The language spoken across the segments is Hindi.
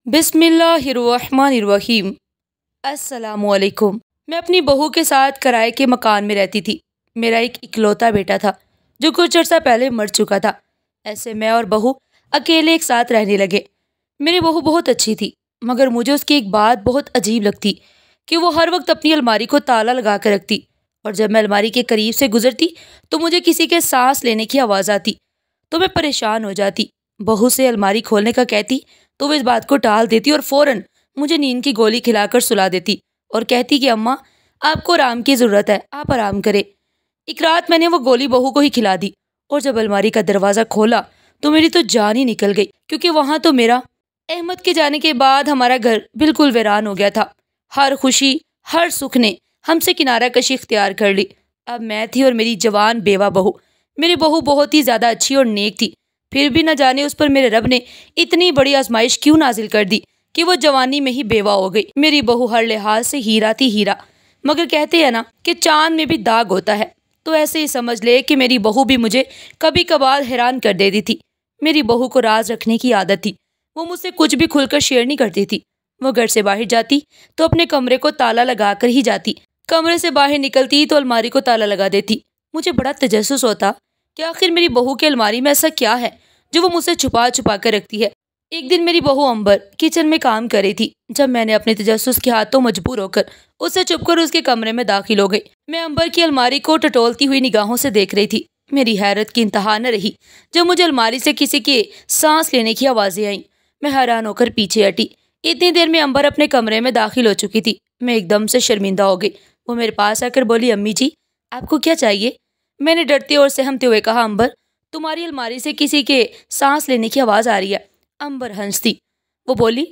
बिस्मिल्लाहिर्रहमानिर्रहीम। अस्सलामुअलैकुम। मैं अपनी बहू के साथ किराए के मकान में रहती थी। मेरा एक इकलौता बेटा था जो कुछ अर्सा पहले मर चुका था। ऐसे मैं और बहू अकेले एक साथ रहने लगे। मेरी बहू बहुत अच्छी थी, मगर मुझे उसकी एक बात बहुत अजीब लगती कि वो हर वक्त अपनी अलमारी को ताला लगा कर रखती, और जब मैं अलमारी के करीब से गुजरती तो मुझे किसी के सांस लेने की आवाज़ आती तो मैं परेशान हो जाती। बहू से अलमारी खोलने का कहती तो वो इस बात को टाल देती और फौरन मुझे नींद की गोली खिलाकर सुला देती और कहती कि अम्मा, आपको आराम की ज़रूरत है, आप आराम करें। एक रात मैंने वो गोली बहू को ही खिला दी, और जब अलमारी का दरवाज़ा खोला तो मेरी तो जान ही निकल गई, क्योंकि वहाँ तो मेरा अहमद के जाने के बाद हमारा घर बिल्कुल वीरान हो गया था। हर खुशी, हर सुख ने हमसे किनारा कशी इख्तियार कर ली। अब मैं थी और मेरी जवान बेवा बहू। मेरी बहू बहुत ही ज़्यादा अच्छी और नेक थी, फिर भी न जाने उस पर मेरे रब ने इतनी बड़ी आजमाइश क्यों नाजिल कर दी कि वो जवानी में ही बेवा हो गई। मेरी बहू हर लिहाज से हीरा थी, हीरा। मगर कहते हैं ना कि चांद में भी दाग होता है, तो ऐसे ही समझ ले कि मेरी बहू भी मुझे कभी कभार हैरान कर देती थी। मेरी बहू को राज रखने की आदत थी। वो मुझसे कुछ भी खुलकर शेयर नहीं करती थी। वो घर से बाहर जाती तो अपने कमरे को ताला लगा कर ही जाती। कमरे से बाहर निकलती तो अलमारी को ताला लगा देती। मुझे बड़ा तजस्सुस होता कि आखिर मेरी बहू की अलमारी में ऐसा क्या है जो वो मुझसे छुपा छुपा कर रखती है। एक दिन मेरी बहू अंबर किचन में काम कर रही थी, जब मैंने अपने तजस्सुस के हाथों मजबूर होकर उससे छुपकर उसके कमरे में दाखिल हो गई। मैं अंबर की अलमारी को टटोलती हुई निगाहों से देख रही थी। मेरी हैरत की इंतहा न रही जब मुझे अलमारी से किसी के सांस लेने की आवाज़ें आईं। मैं हैरान होकर पीछे हटी। इतनी देर में अंबर अपने कमरे में दाखिल हो चुकी थी। मैं एकदम से शर्मिंदा हो गई। वो मेरे पास आकर बोली, अम्मी जी, आपको क्या चाहिए? मैंने डरते और सहमते हुए कहा, अंबर, तुम्हारी अलमारी से किसी के सांस लेने की आवाज़ आ रही है। अंबर हंसती। वो बोली,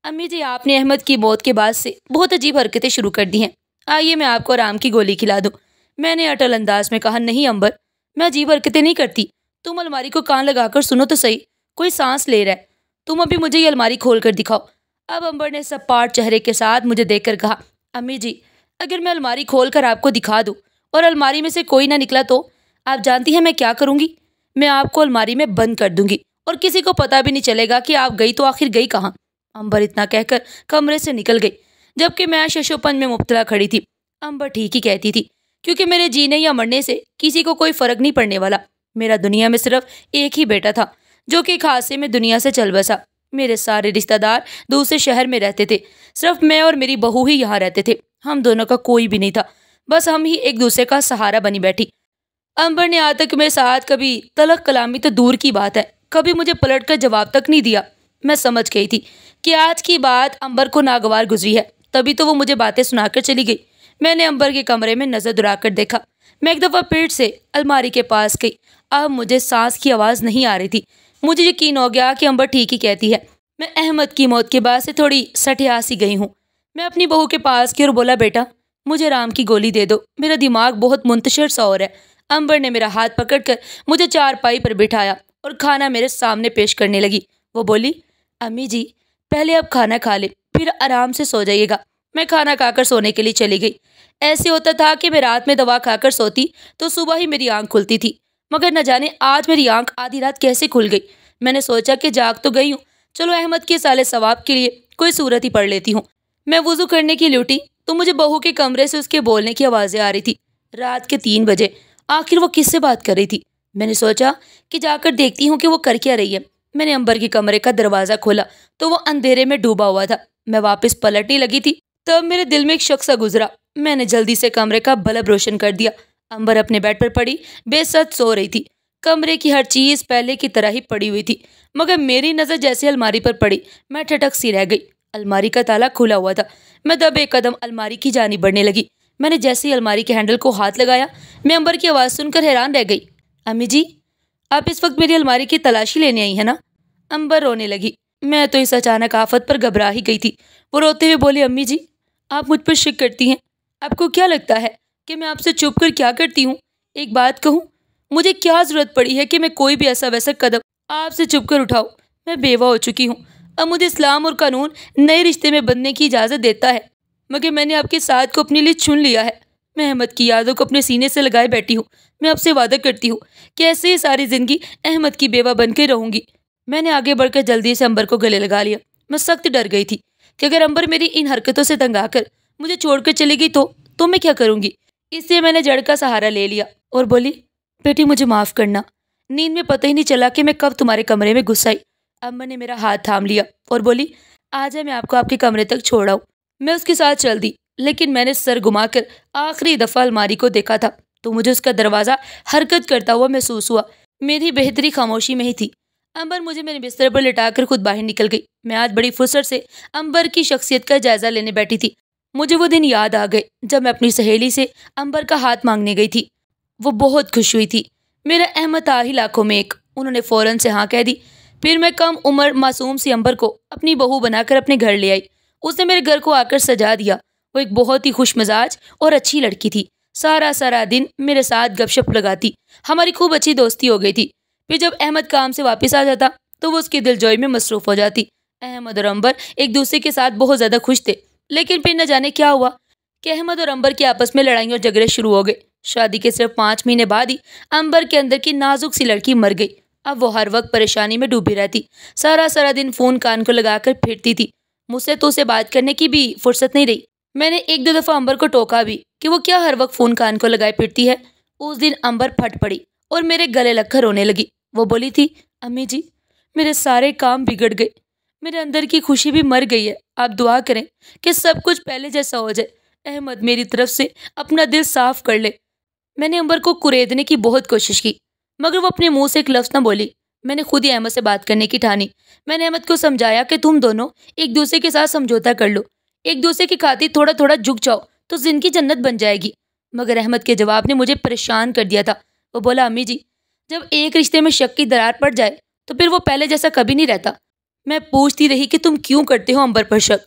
अम्मी जी, आपने अहमद की मौत के बाद से बहुत अजीब हरकतें शुरू कर दी हैं। आइए मैं आपको आराम की गोली खिला दूं। मैंने अटल अंदाज में कहा, नहीं अंबर, मैं अजीब हरकतें नहीं करती। तुम अलमारी को कान लगाकर सुनो तो सही, कोई सांस ले रहा है। तुम अभी मुझे ये अलमारी खोल कर दिखाओ। अब अंबर ने सपाट चेहरे के साथ मुझे देखकर कहा, अम्मी जी, अगर मैं अलमारी खोल कर आपको दिखा दूँ और अलमारी में से कोई ना निकला तो आप जानती हैं मैं क्या करूँगी? मैं आपको अलमारी में बंद कर दूंगी और किसी को पता भी नहीं चलेगा कि आप गई तो आखिर गई कहाँ। अंबर इतना कहकर कमरे से निकल गई, जबकि मैं शशोपन में मुब्तला खड़ी थी। अंबर ठीक ही कहती थी, क्योंकि मेरे जीने या मरने से किसी को कोई फर्क नहीं पड़ने वाला। मेरा दुनिया में सिर्फ एक ही बेटा था, जो कि एक हादसे में दुनिया से चल बसा। मेरे सारे रिश्तेदार दूसरे शहर में रहते थे। सिर्फ मैं और मेरी बहू ही यहाँ रहते थे। हम दोनों का कोई भी नहीं था, बस हम ही एक दूसरे का सहारा बनी बैठी। अंबर ने आज तक मेरे साथ कभी तलख कलामी तो दूर की बात है, कभी मुझे पलट कर जवाब तक नहीं दिया। मैं समझ गई थी कि आज की बात अंबर को नागवार गुजरी है, तभी तो वो मुझे बातें सुनाकर चली गई। मैंने अंबर के कमरे में नजर दुराकर देखा। मैं एक दफ़ा पेट से अलमारी के पास गई। अब मुझे सांस की आवाज़ नहीं आ रही थी। मुझे यकीन हो गया कि अंबर ठीक ही कहती है। मैं अहमद की मौत के बाद से थोड़ी सठिया सी गई हूँ। मैं अपनी बहू के पास गई और बोला, बेटा, मुझे आराम की गोली दे दो, मेरा दिमाग बहुत मुंतशिर सा हो रहा है। अंबर ने मेरा हाथ पकड़कर मुझे चारपाई पर बिठाया और खाना मेरे सामने पेश करने लगी। वो बोली, अम्मी जी, पहले आप खाना खा ले, फिर आराम से सो जाइएगा। मैं खाना खाकर सोने के लिए चली गई। ऐसे होता था कि मैं रात में दवा खाकर सोती तो सुबह ही मेरी आंख खुलती थी, मगर न जाने आज मेरी आंख आधी रात कैसे खुल गई। मैंने सोचा कि जाग तो गई हूँ, चलो अहमद के साले सवाब के लिए कोई सूरत ही पढ़ लेती हूँ। मैं वुजू करने की लौटी तो मुझे बहू के कमरे से उसके बोलने की आवाज़ें आ रही थी। रात के 3 बजे। आखिर वो किससे बात कर रही थी? मैंने सोचा कि जाकर देखती हूँ कि वो कर क्या रही है। मैंने अंबर के कमरे का दरवाज़ा खोला तो वो अंधेरे में डूबा हुआ था। मैं वापस पलटने लगी थी, तब मेरे दिल में एक शख्स गुजरा। मैंने जल्दी से कमरे का बल्ब रोशन कर दिया। अंबर अपने बेड पर पड़ी बेसत सो रही थी। कमरे की हर चीज़ पहले की तरह ही पड़ी हुई थी, मगर मेरी नज़र जैसे अलमारी पर पड़ी, मैं ठटक सी रह गई। अलमारी का ताला खुला हुआ था। मैं दबे कदम अलमारी की जानी बढ़ने लगी। मैंने जैसे ही अलमारी के हैंडल को हाथ लगाया, मैं अंबर की आवाज़ सुनकर हैरान रह गई। अम्मी जी, आप इस वक्त मेरी अलमारी की तलाशी लेने आई है ना? अंबर रोने लगी। मैं तो इस अचानक आफत पर घबरा ही गई थी। वो रोते हुए बोली, अम्मी जी, आप मुझ पर शक करती हैं। आपको क्या लगता है कि मैं आपसे छुप कर क्या करती हूँ? एक बात कहूँ, मुझे क्या ज़रूरत पड़ी है कि मैं कोई भी ऐसा वैसा कदम आपसे छुप कर उठाऊँ? मैं बेवा हो चुकी हूँ। अब मुझे इस्लाम और कानून नए रिश्ते में बंधने की इजाज़त देता है, मगर मैंने आपके साथ को अपने लिए चुन लिया है। मैं अहमद की यादों को अपने सीने से लगाए बैठी हूँ। मैं आपसे वादा करती हूँ कि ऐसे ही सारी ज़िंदगी अहमद की बेवा बन के रहूँगी। मैंने आगे बढ़कर जल्दी से अंबर को गले लगा लिया मैं सख्त डर गई थी कि अगर अंबर मेरी इन हरकतों से तंग आकर मुझे छोड़कर चली गई तो मैं क्या करूंगी। इसलिए मैंने जड़ का सहारा ले लिया और बोली, बेटी मुझे माफ करना, नींद में पता ही नहीं चला कि मैं कब तुम्हारे कमरे में घुस आई। अम्मा ने मेरा हाथ थाम लिया और बोली, आजा मैं आपको आपके कमरे तक छोड़ आऊं। मैं उसके साथ चल दी, लेकिन मैंने सर घुमाकर आखिरी दफा अलमारी को देखा था तो मुझे उसका दरवाजा हरकत करता हुआ महसूस हुआ। मेरी बेहतरी खामोशी में ही थी। अंबर मुझे मेरे बिस्तर पर लिटाकर खुद बाहर निकल गई। मैं आज बड़ी फुर्सत से अंबर की शख्सियत का जायजा लेने बैठी थी। मुझे वो दिन याद आ गए जब मैं अपनी सहेली से अंबर का हाथ मांगने गई थी। वो बहुत खुश हुई थी। मेरा अहमद था ही लाखों में एक। उन्होंने फौरन से हाँ कह दी। फिर मैं कम उम्र मासूम सी अंबर को अपनी बहू बनाकर अपने घर ले आई। उसने मेरे घर को आकर सजा दिया। वो एक बहुत ही खुश मिजाज और अच्छी लड़की थी। सारा सारा दिन मेरे साथ गपशप लगाती। हमारी खूब अच्छी दोस्ती हो गई थी। फिर जब अहमद काम से वापस आ जाता तो वो उसकी दिलजोई में मसरूफ हो जाती। अहमद और अंबर एक दूसरे के साथ बहुत ज्यादा खुश थे। लेकिन फिर न जाने क्या हुआ कि अहमद और अंबर के आपस में लड़ाई और झगड़े शुरू हो गए। शादी के सिर्फ 5 महीने बाद ही अंबर के अंदर की नाजुक सी लड़की मर गई। अब वो हर वक्त परेशानी में डूबी रहती। सारा सारा दिन फोन कान को लगाकर फिरती थी। मुझसे तो उसे बात करने की भी फुर्सत नहीं रही। मैंने एक दो दफा अंबर को टोका भी कि वो क्या हर वक्त फोन कान को लगाए फिरती है। उस दिन अंबर फट पड़ी और मेरे गले लगकर रोने लगी। वो बोली थी, अम्मी जी मेरे सारे काम बिगड़ गए, मेरे अंदर की खुशी भी मर गई है। आप दुआ करें कि सब कुछ पहले जैसा हो जाए। अहमद मेरी तरफ से अपना दिल साफ कर ले। मैंने अंबर को कुरेदने की बहुत कोशिश की मगर वो अपने मुंह से एक लफ्ज न बोली। मैंने खुद ही अहमद से बात करने की ठानी। मैंने अहमद को समझाया कि तुम दोनों एक दूसरे के साथ समझौता कर लो, एक दूसरे की खातिर थोड़ा थोड़ा झुक जाओ तो जिंदगी जन्नत बन जाएगी। मगर अहमद के जवाब ने मुझे परेशान कर दिया था। वो बोला, अम्मी जी जब एक रिश्ते में शक की दरार पड़ जाए तो फिर वो पहले जैसा कभी नहीं रहता। मैं पूछती रही कि तुम क्यों करते हो अंबर पर शक,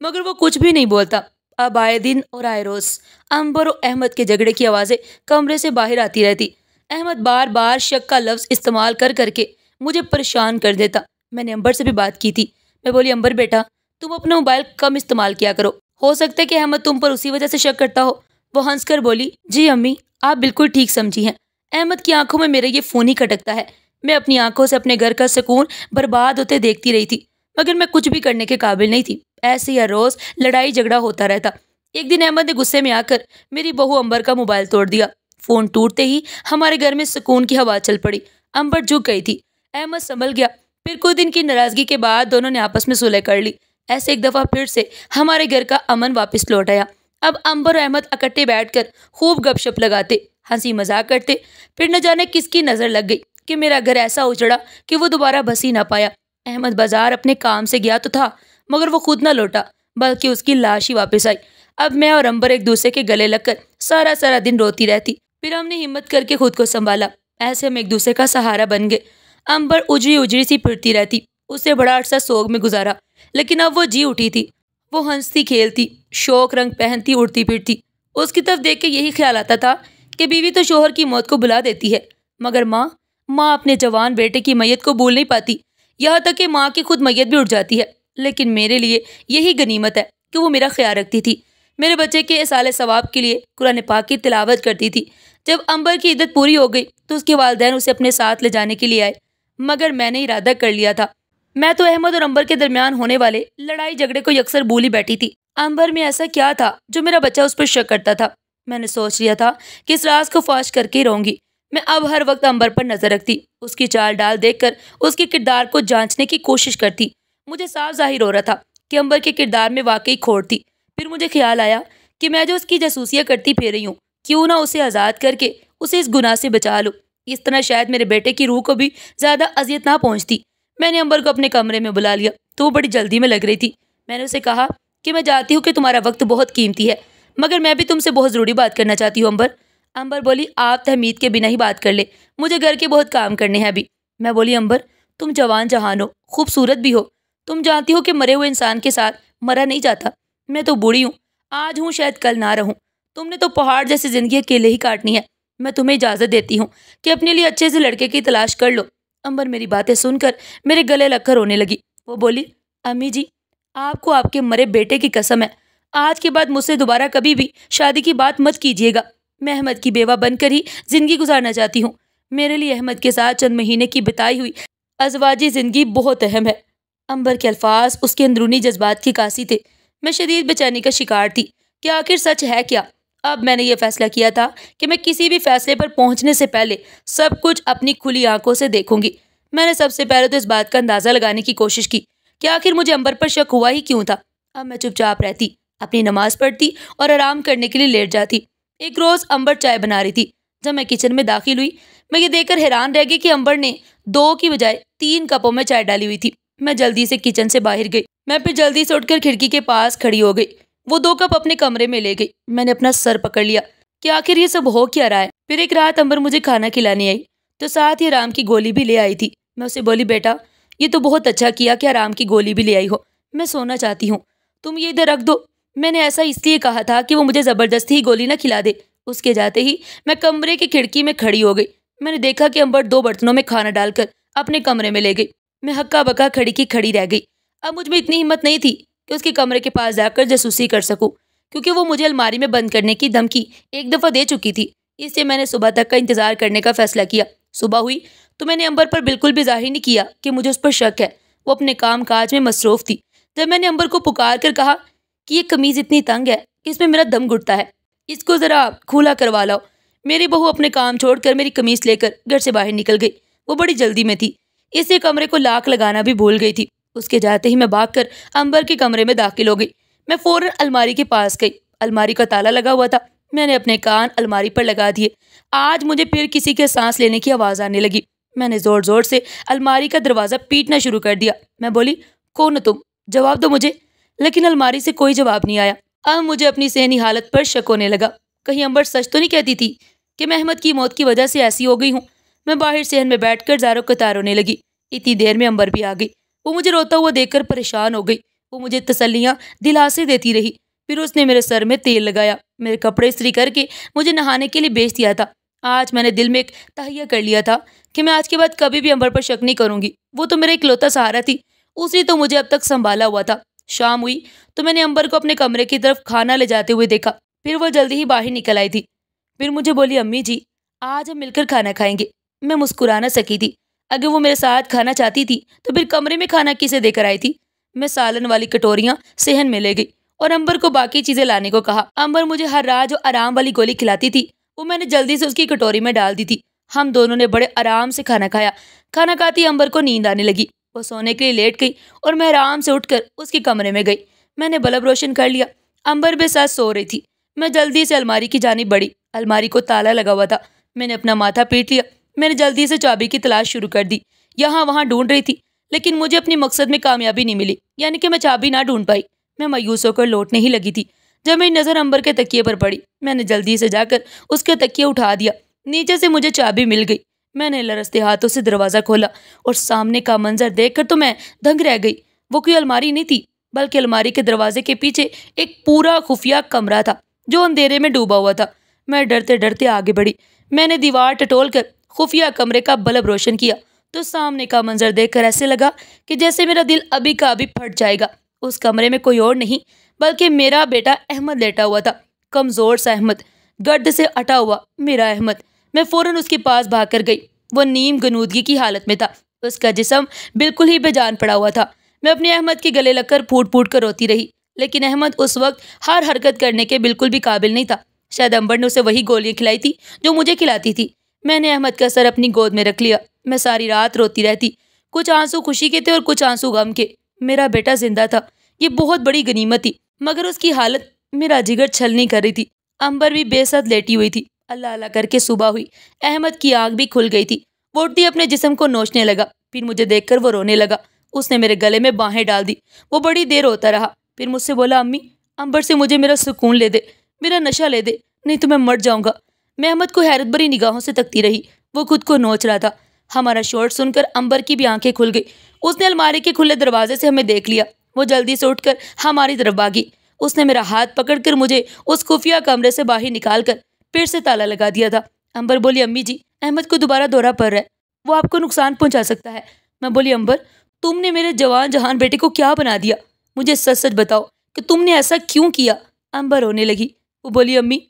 मगर वो कुछ भी नहीं बोलता। अब आए दिन और आए रोज अंबर और अहमद के झगड़े की आवाजें कमरे से बाहर आती रहती। अहमद बार बार शक का लफ्ज इस्तेमाल कर करके मुझे परेशान कर देता। मैंने अंबर से भी बात की थी। मैं बोली, अंबर बेटा तुम अपना मोबाइल कम इस्तेमाल किया करो, हो सकता है कि अहमद तुम पर उसी वजह से शक करता हो। वो हंसकर बोली, जी अम्मी आप बिल्कुल ठीक समझी हैं। अहमद की आंखों में मेरे ये फोन ही खटकता है। मैं अपनी आंखों से अपने घर का सुकून बर्बाद होते देखती रही थी मगर मैं कुछ भी करने के काबिल नहीं थी। ऐसे ही हर रोज लड़ाई झगड़ा होता रहता। एक दिन अहमद ने गुस्से में आकर मेरी बहू अंबर का मोबाइल तोड़ दिया। फोन टूटते ही हमारे घर में सुकून की हवा चल पड़ी। अंबर झुक गई थी। अहमद संभल गया। फिर कुछ दिन की नाराजगी के बाद दोनों ने आपस में सुलह कर ली। ऐसे एक दफा फिर से हमारे घर का अमन वापस लौट आया। अब अंबर और अहमद इकट्ठे बैठकर खूब गपशप लगाते, हंसी मजाक करते। फिर न जाने किसकी नजर लग गई कि मेरा घर ऐसा उजड़ा कि वो दोबारा बस ही ना पाया। अहमद बाजार अपने काम से गया तो था मगर वो खुद ना लौटा बल्कि उसकी लाश ही वापस आई। अब मैं और अंबर एक दूसरे के गले लगकर सारा सारा दिन रोती रहती। फिर हमने हिम्मत करके खुद को संभाला। ऐसे हम एक दूसरे का सहारा बन गए। अंबर उजड़ी उजड़ी सी फिरती रहती। उससे बड़ा अरसा सोग में गुजारा, लेकिन अब वो जी उठी थी। वो हंसती खेलती, शौक रंग पहनती, उड़ती फिरती। उसकी तरफ देख के यही ख्याल आता था कि बीवी तो शोहर की मौत को बुला देती है मगर माँ अपने जवान बेटे की मैयत को भूल नहीं पाती। यहाँ तक कि माँ की खुद मैयत भी उठ जाती है। लेकिन मेरे लिए यही गनीमत है कि वो मेरा ख्याल रखती थी। मेरे बच्चे के इसाले सवाब के लिए कुरान पाक की तिलावत करती थी। जब अंबर की इद्दत पूरी हो गई तो उसके वालिदैन उसे अपने साथ ले जाने के लिए आए मगर मैंने इरादा कर लिया था। मैं तो अहमद और अंबर के दरमियान होने वाले लड़ाई झगड़े को यकसर भूल ही बैठी थी। अंबर में ऐसा क्या था जो मेरा बच्चा उस पर शक करता था। मैंने सोच लिया था कि इस राज को फाश करके ही रहूंगी। मैं अब हर वक्त अंबर पर नजर रखती, उसकी चाल डाल देखकर उसके किरदार को जांचने की कोशिश करती। मुझे साफ जाहिर हो रहा था कि अंबर के किरदार में वाकई खोट थी। फिर मुझे ख्याल आया कि मैं जो उसकी जासूसियां करती फिर रही हूँ, क्यों ना उसे आज़ाद करके उसे इस गुनाह से बचा लूँ। इस तरह शायद मेरे बेटे की रूह को भी ज्यादा अजियत ना पहुंचती। मैंने अंबर को अपने कमरे में बुला लिया तो वो बड़ी जल्दी में लग रही थी। मैंने उसे कहा कि मैं जानती हूँ कि तुम्हारा वक्त बहुत कीमती है मगर मैं भी तुमसे बहुत ज़रूरी बात करना चाहती हूँ अंबर। अंबर बोली, आप तहमीद के बिना ही बात कर ले, मुझे घर के बहुत काम करने हैं अभी। मैं बोली, अंबर तुम जवान जहान हो, खूबसूरत भी हो। तुम जानती हो कि मरे हुए इंसान के साथ मरा नहीं जाता। मैं तो बूढ़ी हूँ, आज हूँ शायद कल ना रहूँ। तुमने तो पहाड़ जैसी जिंदगी अकेले ही काटनी है। मैं तुम्हें इजाज़त देती हूँ कि अपने लिए अच्छे से लड़के की तलाश कर लो। अंबर मेरी बातें सुनकर मेरे गले लगकर रोने लगी। वो बोली, अम्मी जी आपको आपके मरे बेटे की कसम है, आज के बाद मुझसे दोबारा कभी भी शादी की बात मत कीजिएगा। मैं अहमद की बेवा बनकर ही जिंदगी गुजारना चाहती हूँ। मेरे लिए अहमद के साथ चंद महीने की बिताई हुई अज़वाजी जिंदगी बहुत अहम है। अंबर के अल्फाज उसके अंदरूनी जज्बात की कासी थे। मैं शदीद बेचैनी का शिकार थी कि आखिर सच है क्या। अब मैंने ये फैसला किया था कि मैं किसी भी फैसले पर पहुंचने से पहले सब कुछ अपनी खुली आंखों से देखूंगी। मैंने सबसे पहले तो इस बात का अंदाजा लगाने की कोशिश की कि आखिर मुझे अंबर पर शक हुआ ही क्यों था। अब मैं चुपचाप रहती, अपनी नमाज पढ़ती और आराम करने के लिए लेट जाती। एक रोज अंबर चाय बना रही थी। जब मैं किचन में दाखिल हुई, मैं ये देखकर हैरान रह गई कि अंबर ने 2 की बजाय 3 कपों में चाय डाली हुई थी। मैं जल्दी से किचन से बाहर गई। मैं फिर जल्दी से उठकर खिड़की के पास खड़ी हो गई। वो 2 कप अपने कमरे में ले गई। मैंने अपना सर पकड़ लिया कि आखिर ये सब हो क्या रहा है। फिर एक रात अंबर मुझे खाना खिलाने आई तो साथ ही आराम की गोली भी ले आई थी। मैं उसे बोली, बेटा ये तो बहुत अच्छा किया कि आराम की गोली भी ले आई हो। मैं सोना चाहती हूँ, तुम ये इधर रख दो। मैंने ऐसा इसलिए कहा था कि वो मुझे जबरदस्ती ही गोली न खिला दे। उसके जाते ही मैं कमरे की खिड़की में खड़ी हो गई। मैंने देखा कि अंबर 2 बर्तनों में खाना डालकर अपने कमरे में ले गई। मैं हक्का बक्का खड़ी की खड़ी रह गई। अब मुझ में इतनी हिम्मत नहीं थी कि उसके कमरे के पास जाकर जासूसी कर सकूं, क्योंकि वो मुझे अलमारी में बंद करने की धमकी एक दफ़ा दे चुकी थी। इसलिए मैंने सुबह तक का इंतजार करने का फैसला किया। सुबह हुई तो मैंने अंबर पर बिल्कुल भी जाहिर नहीं किया कि मुझे उस पर शक है। वो अपने काम काज में मसरूफ थी। जब मैंने अंबर को पुकार कर कहा कि ये कमीज इतनी तंग है कि इसमें मेरा दम घुटता है, इसको जरा खुला करवा लाओ, मेरी बहू अपने काम छोड़कर मेरी कमीज लेकर घर से बाहर निकल गई। वो बड़ी जल्दी में थी, इसलिए कमरे को लाक लगाना भी भूल गई थी। उसके जाते ही मैं भागकर अंबर के कमरे में दाखिल हो गई। मैं फौरन अलमारी के पास गई। अलमारी का ताला लगा हुआ था। मैंने अपने कान अलमारी पर लगा दिए। आज मुझे फिर किसी के सांस लेने की आवाज़ आने लगी। मैंने जोर जोर से अलमारी का दरवाज़ा पीटना शुरू कर दिया। मैं बोली, कौन हो तुम, जवाब दो मुझे। लेकिन अलमारी से कोई जवाब नहीं आया। अब मुझे अपनी सेहनी हालत पर शक होने लगा। कहीं अंबर सच तो नहीं कहती थी कि मैं अहमद की मौत की वजह से ऐसी हो गई हूँ। मैं बाहर सहन में बैठकर ज़ारो कतार रोने लगी। इतनी देर में अंबर भी आ गई। वो मुझे रोता हुआ देखकर परेशान हो गई। वो मुझे तसल्लियाँ दिलासे देती रही। फिर उसने मेरे सर में तेल लगाया, मेरे कपड़े इस्त्री करके मुझे नहाने के लिए भेज दिया था। आज मैंने दिल में एक तहैया कर लिया था कि मैं आज के बाद कभी भी अंबर पर शक नहीं करूंगी। वो तो मेरा इकलौता सहारा थी, उसी तो मुझे अब तक संभाला हुआ था। शाम हुई तो मैंने अंबर को अपने कमरे की तरफ खाना ले जाते हुए देखा। फिर वह जल्दी ही बाहर निकल आई थी। फिर मुझे बोली, अम्मी जी आज हम मिलकर खाना खाएंगे। मैं मुस्कुरा न सकी थी। अगर वो मेरे साथ खाना चाहती थी तो फिर कमरे में खाना किसे देकर आई थी। मैं सालन वाली कटोरियां सेहन में ले गई और अंबर को बाकी चीजें लाने को कहा। अंबर मुझे हर रात जो आराम वाली गोली खिलाती थी वो मैंने जल्दी से उसकी कटोरी में डाल दी थी। हम दोनों ने बड़े आराम से खाना खाया। खाना खाती अंबर को नींद आने लगी। वो सोने के लिए लेट गई और मैं आराम से उठकर उसके कमरे में गई। मैंने बल्ब रोशन कर लिया। अंबर भी साथ सो रही थी। मैं जल्दी से अलमारी की जानिब बढ़ी। अलमारी को ताला लगा हुआ था। मैंने अपना माथा पीट लिया। मैंने जल्दी से चाबी की तलाश शुरू कर दी। यहाँ वहाँ ढूंढ रही थी, लेकिन मुझे अपनी मकसद में कामयाबी नहीं मिली, यानी कि मैं चाबी ना ढूंढ पाई। मैं मायूस होकर लौटने ही लगी थी जब मेरी नज़र अंबर के तकिए पर पड़ी। मैंने जल्दी से जाकर उसके तकिए उठा दिया। नीचे से मुझे चाबी मिल गई। मैंने लरसते हाथों से दरवाज़ा खोला और सामने का मंजर देखकर तो मैं दंग रह गई। वो कोई अलमारी नहीं थी, बल्कि अलमारी के दरवाजे के पीछे एक पूरा खुफिया कमरा था जो अंधेरे में डूबा हुआ था। मैं डरते डरते आगे बढ़ी। मैंने दीवार टटोल कर खुफिया कमरे का बल्ब रोशन किया तो सामने का मंजर देखकर ऐसे लगा कि जैसे मेरा दिल अभी का अभी फट जाएगा। उस कमरे में कोई और नहीं बल्कि मेरा बेटा अहमद लेटा हुआ था। कमज़ोर सा अहमद, गर्द से अटा हुआ मेरा अहमद। मैं फ़ौरन उसके पास भाग कर गई। वो नीम गनूदगी की हालत में था। उसका जिस्म बिल्कुल ही बेजान पड़ा हुआ था। मैं अपने अहमद के गले लगकर फूट फूट कर रोती रही, लेकिन अहमद उस वक्त हर हरकत करने के बिल्कुल भी काबिल नहीं था। शायद अंबर ने उसे वही गोलियां खिलाई थी जो मुझे खिलाती थी। मैंने अहमद का सर अपनी गोद में रख लिया। मैं सारी रात रोती रहती। कुछ आंसू खुशी के थे और कुछ आंसू गम के। मेरा बेटा जिंदा था, ये बहुत बड़ी गनीमत थी, मगर उसकी हालत मेरा जिगर छल नहीं कर रही थी। अंबर भी बेसद लेटी हुई थी। अल्लाह अल्लाह करके सुबह हुई। अहमद की आंख भी खुल गई थी। वो उठती अपने जिस्म को नोचने लगा। फिर मुझे देखकर वो रोने लगा। उसने मेरे गले में बाहें डाल दी। वो बड़ी देर रोता रहा। फिर मुझसे बोला, अम्मी अंबर से मुझे मेरा सुकून ले दे, मेरा नशा ले दे, नहीं तो मैं मर जाऊंगा। मैं अहमद को हैरत भरी निगाहों से तकती रही। वो खुद को नोच रहा था। हमारा शोर सुनकर अंबर की भी आंखें खुल गई। उसने अलमारी के खुले दरवाजे से हमें देख लिया। वो जल्दी से उठकर हमारी तरफ भागी। उसने मेरा हाथ पकड़कर मुझे उस खुफिया कमरे से बाहर निकालकर फिर से ताला लगा दिया था। अंबर बोली, अम्मी जी अहमद को दोबारा दौरा पड़ रहा है, वो आपको नुकसान पहुंचा सकता है। मैं बोली, अंबर तुमने मेरे जवान जहान बेटे को क्या बना दिया, मुझे सच सच बताओ कि तुमने ऐसा क्यों किया। अंबर रोने लगी। वो बोली, अम्मी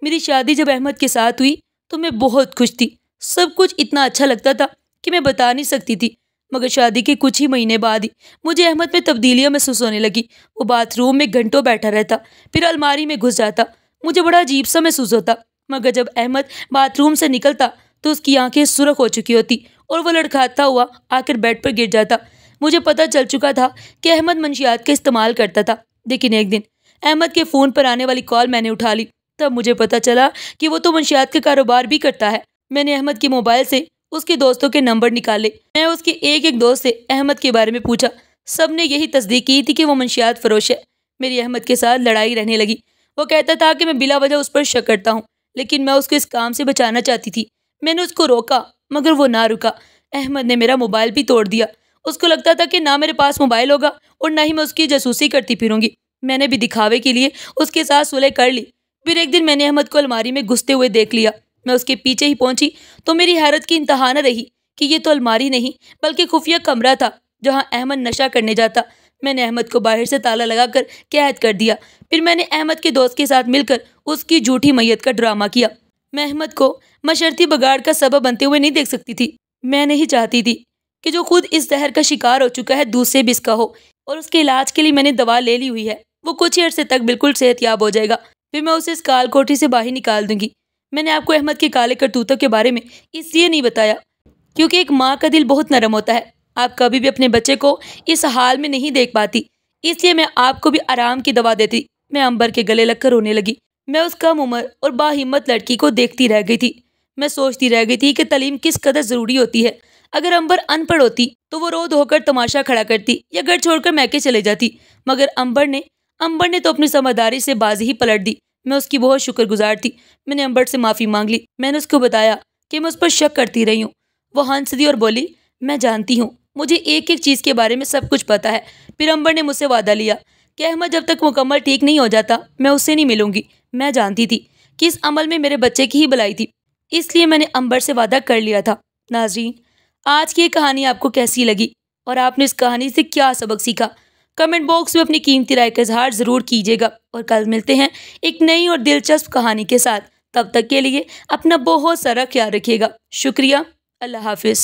मेरी शादी जब अहमद के साथ हुई तो मैं बहुत खुश थी। सब कुछ इतना अच्छा लगता था कि मैं बता नहीं सकती थी, मगर शादी के कुछ ही महीने बाद ही मुझे अहमद में तब्दीलियां महसूस होने लगी। वो बाथरूम में घंटों बैठा रहता, फिर अलमारी में घुस जाता। मुझे बड़ा अजीब सा महसूस होता। मगर जब अहमद बाथरूम से निकलता तो उसकी आंखें सुर्ख हो चुकी होती और वो लड़खड़ाता हुआ आकर बेड पर गिर जाता। मुझे पता चल चुका था कि अहमद मंशियात का इस्तेमाल करता था। लेकिन एक दिन अहमद के फ़ोन पर आने वाली कॉल मैंने उठा ली। तब मुझे पता चला कि वो तो मंशियात का कारोबार भी करता है। मैंने अहमद के मोबाइल से उसके दोस्तों के नंबर निकाले। मैं उसके एक एक दोस्त से अहमद के बारे में पूछा। सब ने यही तस्दीक की थी कि वो मंशियात फरोश है। मेरी अहमद के साथ लड़ाई रहने लगी। वो कहता था कि मैं बिला वजह उस पर शक करता हूँ, लेकिन मैं उसको इस काम से बचाना चाहती थी। मैंने उसको रोका मगर वो ना रुका। अहमद ने मेरा मोबाइल भी तोड़ दिया। उसको लगता था कि ना मेरे पास मोबाइल होगा और ना ही मैं उसकी जासूसी करती फिरूंगी। मैंने भी दिखावे के लिए उसके साथ सुलह कर ली। फिर एक दिन मैंने अहमद को अलमारी में घुसते हुए देख लिया। मैं उसके पीछे ही पहुंची तो मेरी हैरत की इंतहा न रही कि ये तो अलमारी नहीं बल्कि खुफिया कमरा था जहां अहमद नशा करने जाता। मैंने अहमद को बाहर से ताला लगाकर कैद कर दिया। फिर मैंने अहमद के दोस्त के साथ मिलकर उसकी झूठी मैयत का ड्रामा किया। मैं अहमद को मशर्ती बगाड़ का सबब बनते हुए नहीं देख सकती थी। मैं नहीं चाहती थी कि जो खुद इस जहर का शिकार हो चुका है दूसरे भी इसका हो। और उसके इलाज के लिए मैंने दवा ले ली हुई है। वो कुछ ही अरसे तक बिल्कुल सेहतयाब हो जाएगा। फिर मैं उसे इस काल कोठरी से बाहर निकाल दूंगी। मैंने आपको अहमद के काले करतूतों के बारे में इसलिए नहीं बताया क्योंकि एक माँ का दिल बहुत नरम होता है। आप कभी भी अपने बच्चे को इस हाल में नहीं देख पाती, इसलिए मैं आपको भी आराम की दवा देती। मैं अंबर के गले लगकर रोने लगी। मैं उस कम उम्र और बाहिम्मत लड़की को देखती रह गई थी। मैं सोचती रह गई थी कि तालीम किस कदर ज़रूरी होती है। अगर अंबर अनपढ़ होती तो वो रो धोकर तमाशा खड़ा करती या घर छोड़कर मैके चले जाती। मगर अंबर ने तो अपनी समझदारी से बाजी ही पलट दी। मैं उसकी बहुत शुक्रगुजार थी। मैंने अंबर से माफ़ी मांग ली। मैंने उसको बताया कि मैं उस पर शक करती रही हूँ। वो हंस दी और बोली, मैं जानती हूँ, मुझे एक एक चीज़ के बारे में सब कुछ पता है। फिर अंबर ने मुझसे वादा लिया कि अहमद जब तक मुकम्मल ठीक नहीं हो जाता मैं उससे नहीं मिलूंगी। मैं जानती थी कि इस अमल में मेरे बच्चे की ही भलाई थी, इसलिए मैंने अंबर से वादा कर लिया था। नाजरीन, आज की ये कहानी आपको कैसी लगी और आपने इस कहानी से क्या सबक सीखा? कमेंट बॉक्स में अपनी कीमती राय का इजहार ज़रूर कीजिएगा। और कल मिलते हैं एक नई और दिलचस्प कहानी के साथ। तब तक के लिए अपना बहुत सारा ख्याल रखिएगा। शुक्रिया। अल्लाह हाफिज़।